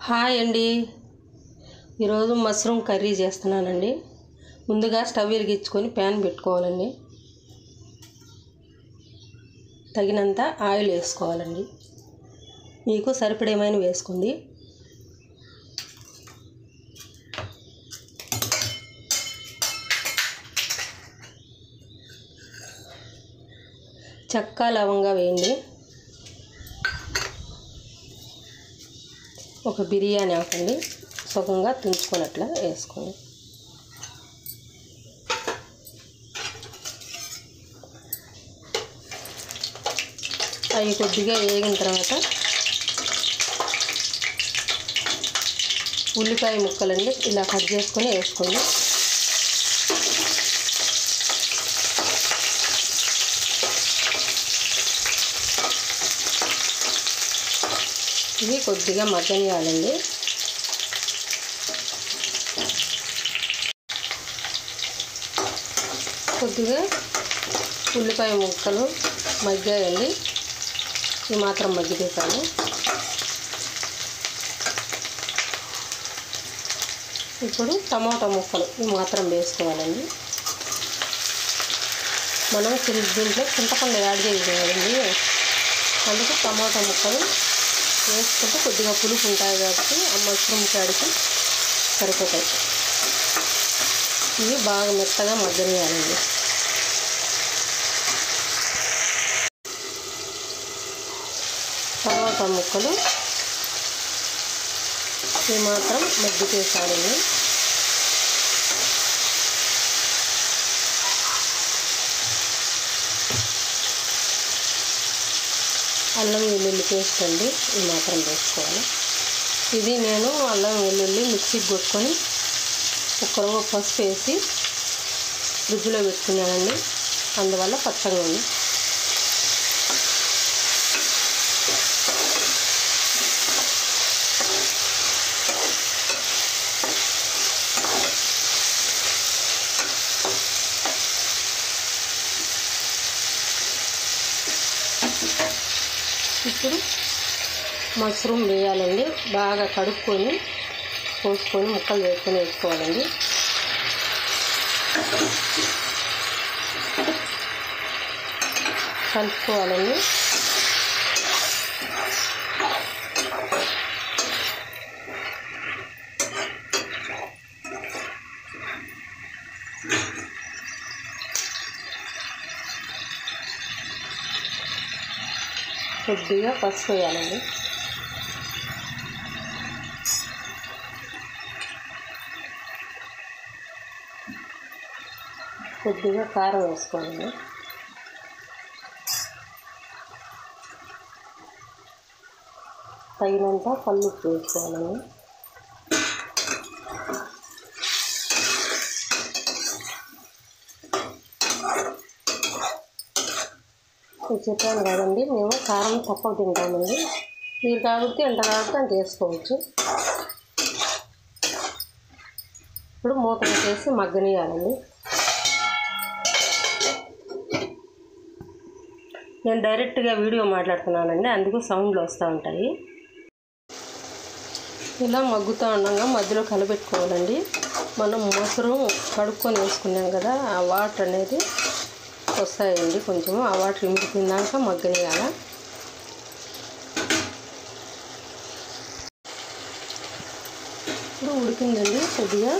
Hi అండి, ఈరోజు mushroom curry చేస్తున్నానండి. ముందుగా స్టవ్ వెలిగించుకొని ప్యాన్ పెట్టుకోవాలండి. తగినంత ఆయిల్ వేసుకోవాలండి. మీకు సరిపడేమైనా వేసుకోండి. చెక్క లవంగా వేయండి. ఒక బిర్యానీ ఆకండి సుఖంగా తుంచుకున్నట్లా వేసుకోండి. అవి కొద్దిగా వేగిన తర్వాత ఉల్లిపాయ ముక్కలండి ఇలా కట్ చేసుకొని వేసుకోండి. ఇవి కొద్దిగా మగ్గనియాలండి. కొద్దిగా ఉల్లిపాయ ముక్కలు మగ్గాయండి. ఈ మాత్రం మగ్గితే చాలు. ఇప్పుడు టమాటా ముక్కలు ఈ మాత్రం వేసుకోవాలండి. మనం దీంట్లో చింతపండు యాడ్ చేయాలండి. అందుకు టమాటా ముక్కలు వేసుకుంటే కొద్దిగా పులుపు ఉంటాయి కాబట్టి ఆ మష్రూమ్ కాడికి సరిపోతాయి. ఇవి బాగా మెత్తగా మగ్గనియాలండి. టమాటా ముక్కలు ఈ మాత్రం మగ్గితే చాలండి. అల్లం వెల్లుల్లి పేస్ట్ అండి ఈ మాత్రం వేసుకోవాలి. ఇది నేను అల్లం వెల్లుల్లి మిక్సీకి కొట్టుకొని ఒక పసుపు వేసి ఫ్రిడ్జ్లో పెట్టుకున్నానండి. అందువల్ల పచ్చగా ఉంది. ఇప్పుడు మష్రూమ్ వేయాలండి. బాగా కడుక్కొని పోసుకొని ముక్కలు వేసుకొని వేసుకోవాలండి. కలుపుకోవాలండి. కొద్దిగా పసుపు వేయాలండి. కొద్దిగా కారం వేసుకోవాలండి. తగినంత కల్లుప్పు వేసుకోవాలండి. చెప్పాను కదండి, మేము కారం తక్కువ తింటామండి. మీరు కాబట్టి ఎంత అంత వేసుకోవచ్చు. ఇప్పుడు మూత పెట్టేసి మగ్గనియాలండి. నేను డైరెక్ట్గా వీడియో మాట్లాడుతున్నానండి, అందుకు సౌండ్లు వస్తూ ఉంటాయి. ఇలా మగ్గుతూ ఉండగా మధ్యలో కలబెట్టుకోవాలండి. మనం మష్రూమ్ కడుక్కొని వేసుకున్నాం కదా, ఆ వాటర్ అనేది వస్తాయండి. కొంచెము ఆ వాటర్ ఇంకిపోయినాక మగ్గనియాల. ఇప్పుడు ఉడికిందండి కొద్దిగా.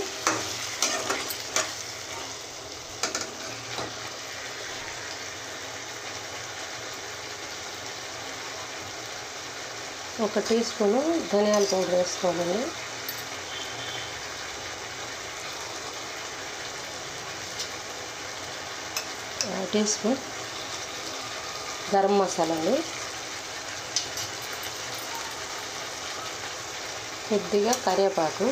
ఒక టీ స్పూను ధనియాల పౌడర్ వేసుకోవాలండి. టీ స్పూన్ గరం మసాలా అండి. కొద్దిగా కరివేపాకు,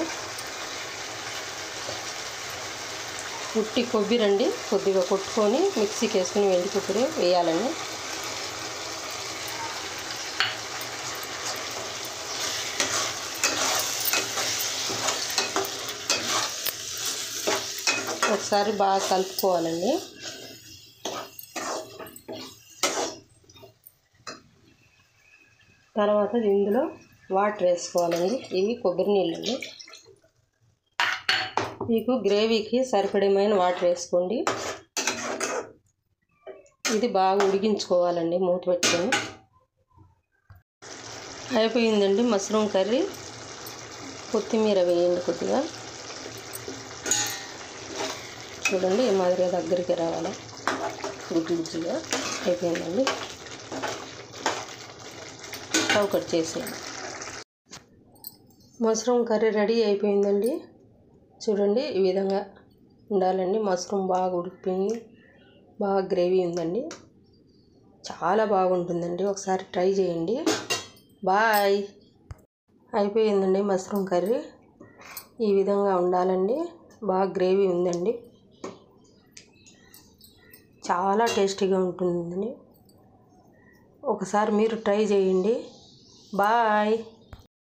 ఉట్టి కొబ్బరి అండి కొద్దిగా కొట్టుకొని మిక్సీకి వేసుకొని ఎండు కొబ్బరి వేయాలండి. ఒకసారి బాగా కలుపుకోవాలండి. తర్వాత ఇందులో వాటర్ వేసుకోవాలండి. ఇవి కొబ్బరి నీళ్ళండి. మీకు గ్రేవీకి సరిపడమైన వాటర్ వేసుకోండి. ఇది బాగా ఉడికించుకోవాలండి మూత పెట్టుకొని. అయిపోయిందండి మష్రూమ్ కర్రీ. కొత్తిమీర వేయండి కొద్దిగా. చూడండి ఈ మాదిరిగా దగ్గరికి రావాలి, గుజ్జు గుజ్జుగా. అయిపోయిందండి. స్టవ్ కట్ చేసేయండి. మష్రూమ్ కర్రీ రెడీ అయిపోయిందండి. చూడండి ఈ విధంగా ఉండాలండి. మష్రూమ్ బాగా ఉడికిపోయింది, బాగా గ్రేవీ ఉందండి. చాలా బాగుంటుందండి, ఒకసారి ట్రై చేయండి. బాయ్. అయిపోయిందండి మష్రూమ్ కర్రీ. ఈ విధంగా ఉండాలండి, బాగా గ్రేవీ ఉందండి. చాలా టేస్టీగా ఉంటుందండి. ఒకసారి మీరు ట్రై చేయండి. బాయ్.